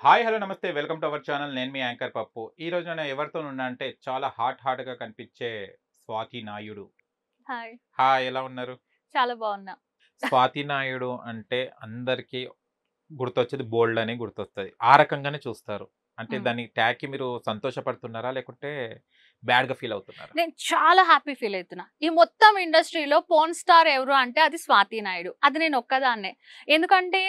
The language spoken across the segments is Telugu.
హాయ్ హలో నమస్తే వెల్కమ్ టు అవర్ ఛానల్. నేను మీ యాంకర్ పప్పు. ఈరోజు నేను ఎవరితో ఉన్నా అంటే చాలా హాట్‌గా కనిపించే స్వాతి నాయుడు. హాయ్. హాయ్, ఎలా ఉన్నారు? చాలా బావున్నా. స్వాతి నాయుడు అంటే అందరికీ గుర్తొచ్చేది బోల్డ్ అని గుర్తొస్తది. ఆ రకంగానే చూస్తారు. అంటే హ్మ్. దాని ట్యాగ్‌కి మీరు సంతోషపడుతున్నారా? లేకుంటే బ్యాడ్‌గా ఫీల్ అవుతున్నారా? నేను చాలా హ్యాపీ ఫీల్ అయితున్నా. ఈ మొత్తం ఇండస్ట్రీలో పోర్న్ స్టార్ ఎవరు అంటే అది స్వాతి నాయుడు. అది నేను ఒక్కదాన్నే. ఎందుకంటే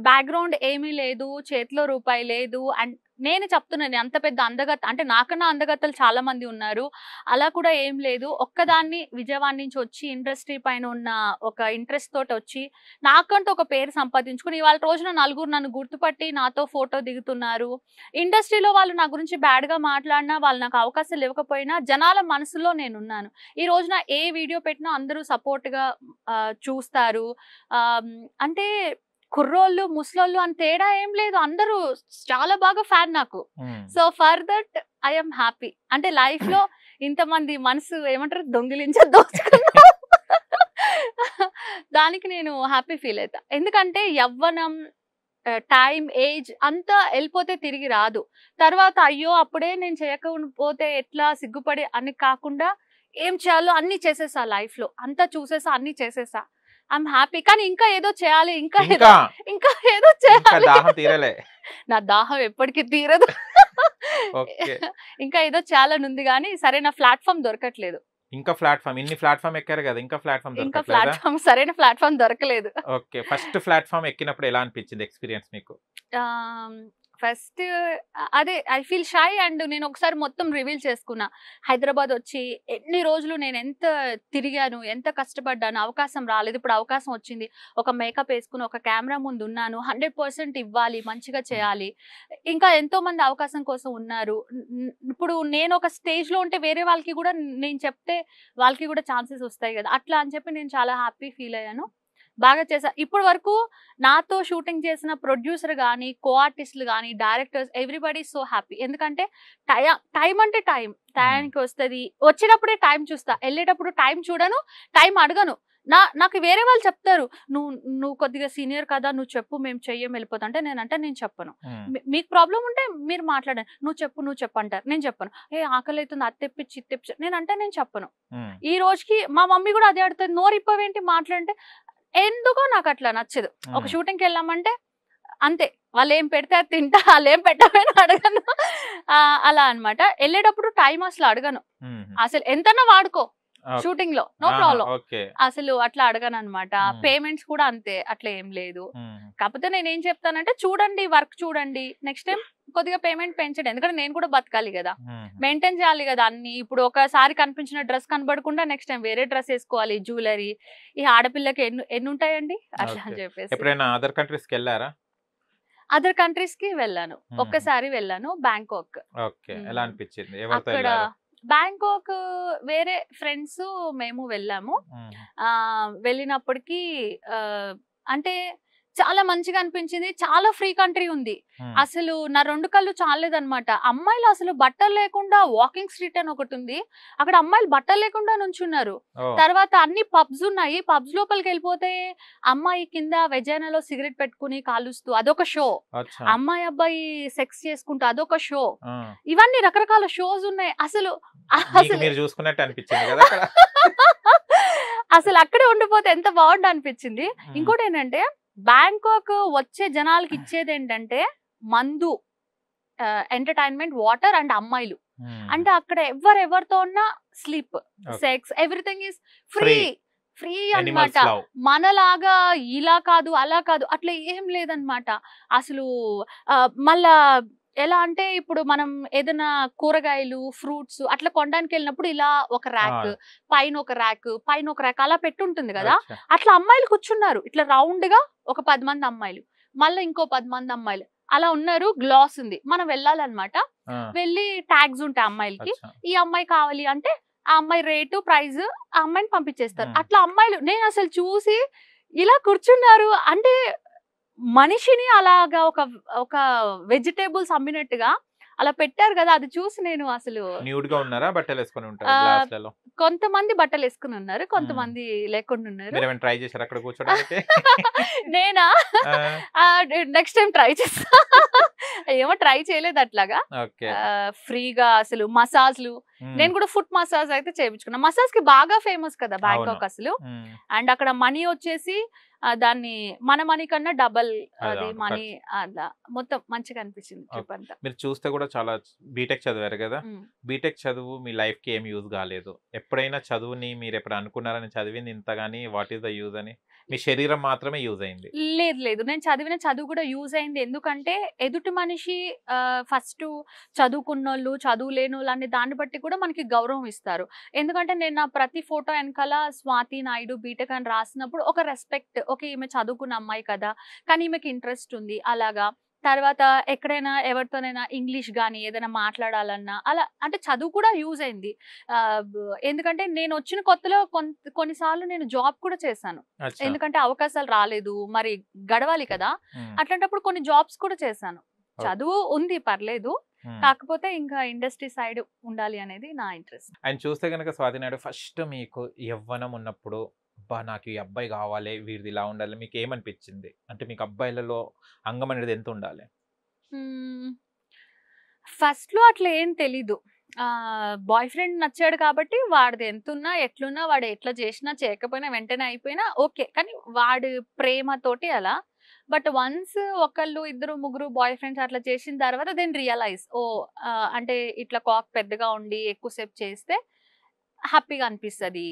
బ్యాక్‌గ్రౌండ్ ఏమీ లేదు. చేతిలో రూపాయి లేదు. అండ్ నేను చెప్తున్నాను అంత పెద్ద అందగత్త అంటే నాకన్నా అందగత్తెలు చాలా మంది ఉన్నారు. అలా కూడా ఏం లేదు. ఒక్కదాన్ని విజయవాడ నుంచి వచ్చి ఇండస్ట్రీ పైన ఉన్న ఒక ఇంట్రెస్ట్ తోటొచ్చి నాకంటూ ఒక పేరు సంపాదించుకొని ఇవాళ రోజున నలుగురు నన్ను గుర్తుపట్టి నాతో ఫోటో దిగుతున్నారు. ఇండస్ట్రీలో వాళ్ళు నా గురించి బ్యాడ్‌గా మాట్లాడినా, వాళ్ళు నాకు అవకాశాలు ఇవ్వకపోయినా జనాల మనసులో నేనున్నాను. ఈ రోజున ఏ వీడియో పెట్టినా అందరూ సపోర్ట్‌గా చూస్తారు. అంటే కుర్రోళ్ళు, ముసలోళ్ళు అని తేడా ఏం లేదు. అందరూ చాలా బాగా ఫ్యాన్ నాకు. హ్మ్. So, for that I am happy. అంటే లైఫ్‌లో ఇంతమంది మనసు ఏమంటారు దొంగిలించా దానికి నేను హ్యాపీ ఫీల్ అయితా. ఎందుకంటే యవ్వనం టైం, ఏజ్ అంతా ఎళ్ళిపోతే తిరిగి రాదు. తర్వాత అయ్యో! అప్పుడే నేను చేయకపోతే ఎట్లా సిగ్గుపడి అని కాకుండా ఏం చేయాలో అన్నీ చేసేసా లైఫ్‌లో. అంతా చూసేసా, అన్నీ చేసేసా. I'm happy. కానీ ఇంకా ఏదో చేయాలి. ఇంకా ఇంకా ఏదో ఇంకా చేయాలి. దాహం తీరలే. నా దాహం ఎప్పటికి తీరదు. ఓకే. ఇంకా ఏదో చేయాలని ఉంది గానీ సరైన ప్లాట్‌ఫార్మ్ దొరకట్లేదు. ఇంకా ప్లాట్‌ఫార్మ్ ఇన్ని ప్లాట్‌ఫార్మ్ ఎక్కారు గదా! ఇంకా ప్లాట్‌ఫార్మ్ ఇంకా దొరకట్లేదా? సరైన ప్లాట్‌ఫార్మ్ దొరకలేదు. ఓకే. ఫస్ట్ ప్లాట్‌ఫార్మ్ ఎక్కినప్పుడు ఎలా అనిపించింది ఎక్స్‌పీరియన్స్ మీకు? ఆహ్, ఫస్ట్ అదే ఐ ఫీల్ షై అండ్ నేను ఒకసారి మొత్తం రివీల్ చేసుకున్నా. హైదరాబాద్ వచ్చి ఎన్ని రోజులు నేను ఎంత తిరిగాను, ఎంత కష్టపడ్డాను, అవకాశం రాలేదు. ఇప్పుడు అవకాశం వచ్చింది. ఒక మేకప్ ఏసుకొని, ఒక కెమెరా ముందు ఉన్నాను. 100% ఇవ్వాలి, మంచిగా చేయాలి. ఇంకా ఎంతో మంది అవకాశం కోసం ఉన్నారు. ఇప్పుడు నేను ఒక స్టేజ్‌లో ఉంటే వేరే వాళ్ళకి కూడా నేను చెప్తే వాళ్ళకి కూడా ఛాన్సెస్ వస్తాయి గదా! అట్లా అని చెప్పి నేను చాలా హ్యాపీ ఫీల్ అయ్యాను. బాగా చేశా. ఇప్పటి వరకు నాతో షూటింగ్ చేసిన ప్రొడ్యూసర్ గాని, కో ఆర్టిస్ట్‌లు గాని, డైరెక్టర్స్ ఎవ్రీబడీ సో హ్యాపీ. ఎందుకంటే టైం అంటే టైం. హ్మ్. టయానికి వస్తది. వచ్చేటప్పుడే టైం చూస్తా. ఎళ్ళేటప్పుడు టైం చూడను. టైం అడగను. నాకు వేరే వాళ్ళు చెప్తారు. "నువ్వు నువ్వు కొద్దిగా సీనియర్ కదా! నువ్వు చెప్పు మేము చెయ్యం వెళ్ళిపోతాం." అంటే నేను చెప్పను. హ్మ్. మీకు ప్రాబ్లమ్ ఉంటే మీరు మాట్లాడండి. నువ్వు చెప్పు అంటారు. నేను చెప్పను. "ఏ ఆకలైతుంది అది తెప్పిచ్చి, ఇది తెప్పిచ్చి" నేను చెప్పను. హ్మ్. ఈ రోజుకి మా మమ్మీ కూడా అదే అడుగుతది. "నోరిప్పవేంటి మాట్లాడంటే" ఎందుకో నాకట్లా నచ్చదు. ఒక హ్మ్. షూటింగ్‌కెళ్ళామంటే అంతే. వాళ్ళేం పెడితే అది తింటా. ఆళ్ళేం పెట్టకపోయినా అడగను. అలా అన్నమాట. ఎళ్ళేటప్పుడు టైం అసలు అడగను. హుహు. అసలు ఎంతన్నా వాడుకో ఓకే. షూటింగ్‌లో. నో ఆహా! ప్రాబ్లమ్. ఓకే. అసలు అట్లా అడగనన్నమాట. హ్మ్. పేమెంట్స్ కూడా అంతే. అట్లా ఏం లేదు. హ్మ్. కాకపోతే నేనేం చెప్తానంటే చూడండి, వర్క్ చూడండి. నెక్స్ట్ టైమ్ కొద్దిగా పేమెంట్ పెంచండి. ఎందుకంటే నేను కూడా బతకాలి గదా! హుహు. మెయింటైన్ చేయాలి గదా అన్నీ. ఇప్పుడు ఒకసారి కనిపించిన డ్రెస్ కనబడకుండా నెక్స్ట్ టైమ్ వేరే డ్రెస్ ఏసుకోవాలి. జ్యువెల్లరీ. ఈ ఆడపిల్లకి ఎన్నుంటాయండి? అట్లా ఓకే. అని చెప్పేసి. ఎప్పుడైనా అదర్ కంట్రీస్‌కెళ్లారా? అదర్ కంట్రీస్‌కి వెళ్ళాను. హుహు. ఒక్కసారి వెళ్ళాను బ్యాంకాక్. ఓకే. ఎలా హ్మ్. అనిపించింది? ఎవరితో అక్కడ ఎళ్లారు? బ్యాంకాక్ వేరే ఫ్రెండ్స్ మేము వెళ్ళాము. హుహు. వెళ్ళినప్పటికి ఆహ్, అంటే చాలా మంచిగా అనిపించింది. చాలా ఫ్రీ కంట్రీ ఉంది. హ్మ్. అసలు నా 2 కళ్ళు చాలలేదన్నమాట. అమ్మాయిలు అసలు బట్టలు లేకుండా వాకింగ్ స్ట్రీట్ అని ఒకటుంది. అక్కడ అమ్మాయిలు బట్టలు లేకుండా నుంచున్నారు. ఓహ్! తర్వాత అన్ని పబ్స్ ఉన్నాయి. పబ్స్ లోపలికెళ్ళిపోతే అమ్మాయి కింద వెజైనాలో సిగరెట్ పెట్టుకొని కాలుస్తూ అదొక షో. అచ్చా! అమ్మాయి, అబ్బాయి సెక్స్ చేసుకుంటూ అదొక షో. ఆ! ఇవన్నీ రకరకాల షోస్ ఉన్నాయి. మీకు అసలు మీరు చూసుకున్నట్టు అనిపించింది గదా అక్కడ? అసలు అక్కడే ఉండిపోతే ఎంత బావుండు అనిపించింది. హ్మ్. ఇంకోటేంటంటే బ్యాంకాక్ వచ్చే జనాలకి ఇచ్చేదేంటంటే మందు, ఎంటర్‌టైన్‌మెంట్, వాటర్ అండ్ అమ్మాయిలు. హుహు. అంటే అక్కడ ఎవరితో ఉన్నా sleep, okay. Sex everything is free. Free. Free అన్నమాట. Animals love. మనలాగా ఇలా కాదు, అలా కాదు అట్లా ఏం లేదన్నమాట. అసలు మళ్ళా ఎలా అంటే ఇప్పుడు మనం ఏదైనా కూరగాయలు, ఫ్రూట్స్ అట్లా కొనడానికెళ్ళినప్పుడు ఇలా ఒక ర్యాక్, ఆ! పైన ఒక ర్యాక్ అలా పెట్టుంటుంది గదా! అచ్చా! అట్లా అమ్మాయిలు కూర్చున్నారు. ఇట్లా రౌండ్‌గా ఒక 10 మంది అమ్మాయిలు. మళ్ళా ఇంకో 10 మంది అమ్మాయిలు. అలా ఉన్నారు. గ్లాస్ ఉంది. మనం వెళ్ళాలన్నమాట. ఆ! వెళ్ళి ట్యాగ్స్ ఉంటాయి అమ్మాయిలకి. అచ్చా! ఈ అమ్మాయి కావాలి అంటే ఆ అమ్మాయి రేటు, ప్రైస్ ఆ అమ్మాయిని పంపించేస్తారు. హ్మ్. అట్లా అమ్మాయిలు నేనసలు చూసి ఇలా కూర్చున్నారు. అంటే మనిషిని అలాగా ఒక ఒక వెజిటబుల్స్ అమ్మినట్టుగా అలా పెట్టారు కదా, అది చూసి నేను అసలు న్యూడ్ గా ఉన్నారా? బట్టలు వేసుకొని ఉంటారు ఆ, గ్లాస్లలో? కొంతమంది బట్టలు వేసుకుని ఉన్నారు, కొంతమంది లేకుండా ఉన్నారు. మీరు ఏమైనా ట్రై చేశారు అక్కడ కూర్చోడానికి? నేనా ఆ, నెక్స్ట్ టైం ట్రై చేస్తా. ఏమో ట్రై చేయలేదు అట్లాగా. ఓకే. ఫ్రీగా అసలు మసాజ్లు, నేను కూడా ఫుట్ మసాజ్ అయితే చేయించుకున్నా. మసాజ్ కి బాగా ఫేమస్ కదా బ్యాంకాక్ అసలు. అండ్ అక్కడ మనీ వచ్చేసి దాన్ని మన మనీ కన్నా డబల్ అది అవును, మనీ. అలా మొత్తం మంచిగా అనిపించింది ట్రిప్ అంతా. మీరు చూస్తే కూడా చాలా బీటెక్ చదివారు కదా, ఉమ్. బీటెక్ చదువు మీ లైఫ్ కి ఏం యూజ్ కాలేదు. ఎప్పుడైనా చదువుని మీరు ఎప్పుడు అనుకున్నారని చదివింది ఇంత గానీ వాట్ ఈస్ ద యూజ్ అని? మీ శరీరం మాత్రమే యూజ్ అయింది. లేదు లేదు, నేను చదివిన చదువు కూడా యూజ్ అయింది. ఎందుకంటే ఎదుటి మనిషి ఫస్ట్ చదువుకున్నోళ్ళు చదువు లేనోళ్ళు అనే దాన్ని బట్టి కూడా మనకి గౌరవం ఇస్తారు. ఎందుకంటే నేను నా ప్రతి ఫోటో వెనకాల స్వాతి నాయుడు బీటెక్ అని రాసినప్పుడు ఒక రెస్పెక్ట్, ఓకే ఈమె చదువుకున్న అమ్మాయి కదా, కానీ ఈమెకి ఇంట్రెస్ట్ ఉంది అలాగా. తర్వాత ఎక్కడైనా ఎవరితోనైనా ఇంగ్లీష్ కానీ ఏదైనా మాట్లాడాలన్నా అలా, అంటే చదువు కూడా యూజ్ అయింది. ఎందుకంటే నేను వచ్చిన కొత్తలో కొన్నిసార్లు నేను జాబ్ కూడా చేశాను, అచ్చా. ఎందుకంటే అవకాశాలు రాలేదు, మరి గడవాలి కదా. అట్లాంటప్పుడు కొన్ని జాబ్స్ కూడా చేశాను. చదువు ఉంది పర్లేదు, కాకపోతే ఇంకా ఇండస్ట్రీ సైడ్ ఉండాలి అనేది నా ఇంట్రెస్ట్. ఆయన చూస్తే కనుక స్వాతి నాయుడు ఫస్ట్ మీకు యవ్వనం ఉన్నప్పుడు అబ్బా నాకు ఈ అబ్బాయి కావాలి, వీడిది ఇలా ఉండాలి, మీకు ఏమనిపించింది? అంటే మీకు అబ్బాయిలలో అంగం అనేది ఎంత ఉండాలి? ఫస్ట్ లో అట్లా ఏం తెలీదు. బాయ్ ఫ్రెండ్ నచ్చాడు కాబట్టి వాడిది ఎంతున్నా ఎట్లున్నా, వాడు ఎట్లా చేసినా చేయకపోయినా వెంటనే అయిపోయినా ఓకే, కానీ వాడి ప్రేమతోటి అలా. బట్ వన్స్ ఒకళ్ళు ఇద్దరు ముగ్గురు బాయ్ ఫ్రెండ్స్ అట్లా చేసిన తర్వాత దెన్ రియలైజ్, ఓ అంటే ఇట్లా కాక్ పెద్దగా ఉండి ఎక్కువసేపు చేస్తే హ్యాపీగా అనిపిస్తుంది,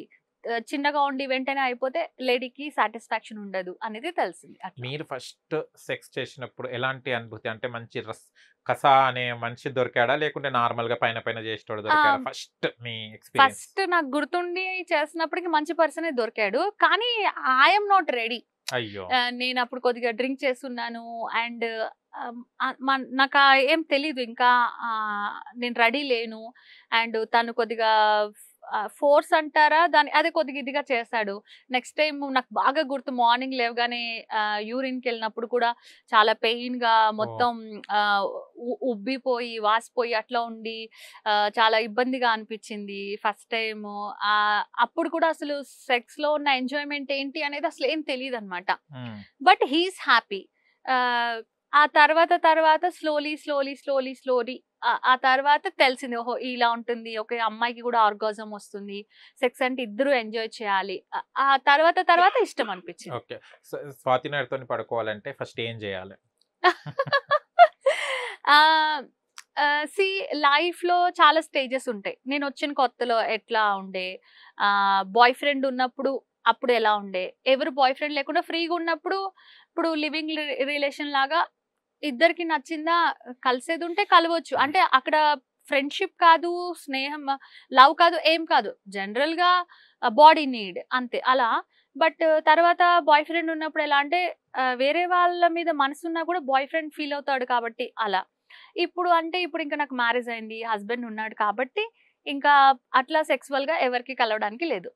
చిన్నగా ఉండి వెంటనే అయిపోతే లేడీకి సాటిస్ఫాక్షన్ ఉండదు అనేది తెలిసింది. మీరు ఫస్ట్ సెక్స్ చేసినప్పుడు ఎలాంటి అనుభూతి? అంటే మంచి కసా అనే మనిషి దొరికాడా, లేకుంటే నార్మల్ గా పైన పైన చేసేటోడు దొరికాడా? ఫస్ట్ మీ ఎక్స్పీరియన్స్. ఫస్ట్ నాకు గుర్తుండి చేసినప్పటికి మంచి పర్సనే దొరికాడు, కానీ ఐఎమ్ నాట్ రెడీ. అయ్యో. నేను అప్పుడు కొద్దిగా డ్రింక్ చేస్తున్నాను అండ్ నాకు ఏం తెలీదు ఇంకా, నేను రెడీ లేను. అండ్ తను కొద్దిగా ఫోర్స్ అంటారా దాని, అదే కొద్దిగా ఇదిగా చేశాడు. నెక్స్ట్ టైం నాకు బాగా గుర్తు, మార్నింగ్ లేవగానే యూరిన్కి వెళ్ళినప్పుడు కూడా చాలా పెయిన్ గా మొత్తం ఉబ్బిపోయి వాసిపోయి అట్లా ఉండి చాలా ఇబ్బందిగా అనిపించింది ఫస్ట్ టైం. అప్పుడు కూడా అసలు సెక్స్ లో ఉన్న ఎంజాయ్మెంట్ ఏంటి అనేది అసలు ఏం తెలియదు అనమాట. But he's happy. ఆ తర్వాత స్లోలీ ఆ తర్వాత తెలిసింది, ఓహో ఇలా ఉంటుంది, ఓకే అమ్మాయికి కూడా ఆర్గాజం వస్తుంది, సెక్స్ అంటే ఇద్దరు ఎంజాయ్ చేయాలి. ఆ తర్వాత ఇష్టం అనిపించింది. ఓకే. స్వాతి నాయుడుతో పడుకోవాలంటే ఫస్ట్ ఏం చేయాలి? సి లైఫ్ లో చాలా స్టేజెస్ ఉంటాయి. నేను వచ్చిన కొత్తలో ఎట్లా ఉండే, బాయ్ ఫ్రెండ్ ఉన్నప్పుడు అప్పుడు ఎలా ఉండే, ఎవరు బాయ్ ఫ్రెండ్ లేకుండా ఫ్రీగా ఉన్నప్పుడు, ఇప్పుడు లివింగ్ రిలేషన్ లాగా ఇద్దరికి నచ్చిందా కలిసేది ఉంటే కలవచ్చు. అంటే అక్కడ ఫ్రెండ్షిప్ కాదు, స్నేహం లవ్ కాదు, ఏం కాదు, జనరల్ గా బాడీ నీడ్ అంతే అలా. బట్ తర్వాత బాయ్ ఫ్రెండ్ ఉన్నప్పుడు ఎలా అంటే వేరే వాళ్ళ మీద మనసున్నా కూడా బాయ్ ఫ్రెండ్ ఫీల్ అవుతాడు కాబట్టి అలా. ఇప్పుడు ఇంకా నాకు మ్యారేజ్ అయింది, హస్బెండ్ ఉన్నాడు కాబట్టి ఇంకా అట్లా సెక్సువల్ గా ఎవరికి కలవడానికి లేదు.